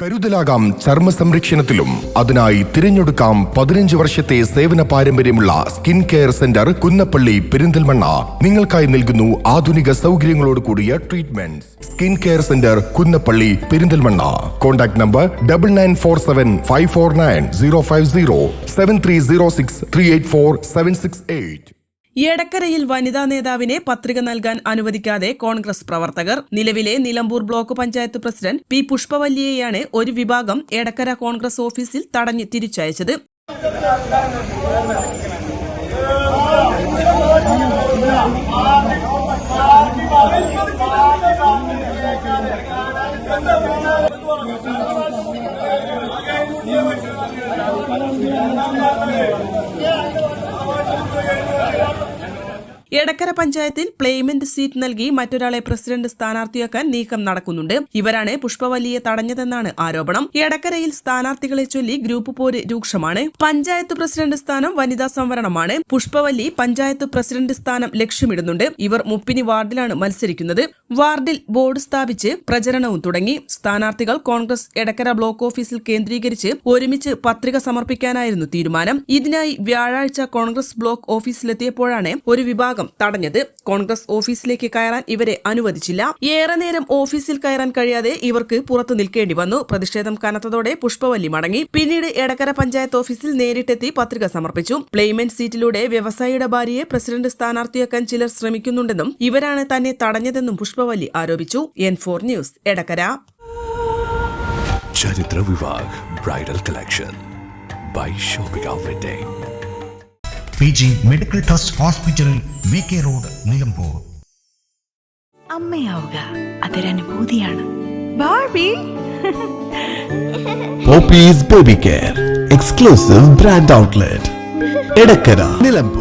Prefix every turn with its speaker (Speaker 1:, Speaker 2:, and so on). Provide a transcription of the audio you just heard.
Speaker 1: കരുതലാകാം ചർമ്മ സംരക്ഷണത്തിലും. അതിനായി തിരഞ്ഞെടുക്കാം 15 വർഷത്തെ സേവന പാരമ്പര്യമുള്ള skin care centre Kunnappally Perinthalmanna. നിങ്ങൾക്കായി നൽകുന്നു ആധുനിക സൗകര്യങ്ങളോട് കൂടിയ treatment. Skin care centre Kunnappally Perinthalmanna. Contact number 9947549050 7306384768.
Speaker 2: എടക്കരയിൽ വനിതാ നേതാവിനെ പത്രിക നൽകാൻ അനുവദിക്കാതെ കോൺഗ്രസ് പ്രവർത്തകർ. നിലവിലെ Nilambur block panchayat president P പുഷ്പവല്ലിയെയാണ് ഒരു വിഭാഗം എടക്കര കോൺഗ്രസ് ഓഫീസിൽ തടഞ്ഞ് തിരിച്ചയച്ചത്. എടക്കര പഞ്ചായത്തിൽ പ്ലേമെന്റ് സീറ്റ് നൽകി മറ്റൊരാളെ പ്രസിഡന്റ് സ്ഥാനാർത്ഥിയാക്കാൻ നീക്കം നടക്കുന്നുണ്ട്. ഇവരാണ് പുഷ്പവല്ലിയെ തടഞ്ഞതെന്നാണ് ആരോപണം. എടക്കരയിൽ സ്ഥാനാർത്ഥികളെ ചൊല്ലി ഗ്രൂപ്പ് പോര് രൂക്ഷമാണ്. പഞ്ചായത്ത് പ്രസിഡന്റ് സ്ഥാനം വനിതാ സംവരണമാണ്. പുഷ്പവല്ലി പഞ്ചായത്ത് പ്രസിഡന്റ് സ്ഥാനം ലക്ഷ്യമിടുന്നുണ്ട്. ഇവർ മുപ്പിനി വാർഡിലാണ് മത്സരിക്കുന്നത്. വാർഡിൽ ബോർഡ് സ്ഥാപിച്ച് പ്രചരണവും തുടങ്ങി. സ്ഥാനാർത്ഥികൾ കോൺഗ്രസ് എടക്കര ബ്ലോക്ക് ഓഫീസിൽ കേന്ദ്രീകരിച്ച് ഒരുമിച്ച് പത്രിക സമർപ്പിക്കാനായിരുന്നു തീരുമാനം. ഇതിനായി വ്യാഴാഴ്ച കോൺഗ്രസ് ബ്ലോക്ക് ഓഫീസിലെത്തിയപ്പോഴാണ് ഒരു വിഭാഗം തടഞ്ഞത്. കോൺഗ്രസ് ഓഫീസിലേക്ക് കയറാൻ ഇവരെ അനുവദിച്ചില്ല. ഏറെ നേരം ഓഫീസിൽ കയറാൻ കഴിയാതെ ഇവർക്ക് പുറത്തു നിൽക്കേണ്ടി വന്നു. പ്രതിഷേധം കനത്തതോടെ പുഷ്പവല്ലി മടങ്ങി. പിന്നീട് എടക്കര പഞ്ചായത്ത് ഓഫീസിൽ നേരിട്ടെത്തി പത്രിക സമർപ്പിച്ചു. പ്ലേമെന്റ് സീറ്റിലൂടെ വ്യവസായിയുടെ ഭാര്യയെ പ്രസിഡന്റ് സ്ഥാനാർത്ഥിയാക്കാൻ ചിലർ ശ്രമിക്കുന്നുണ്ടെന്നും ഇവരാണ് തന്നെ തടഞ്ഞതെന്നും പുഷ്പവല്ലി ആരോപിച്ചു. N4 news Edakkara.
Speaker 3: Charithra Vivah bridal collection by shopping wedding.
Speaker 4: PG medical trust hospital VK road Nilambur.
Speaker 5: അമ്മയാവുക അതൊരനുഭൂതിയാണ്. Barbie
Speaker 3: Poppies baby care exclusive brand outlet Edakkara Nilambur.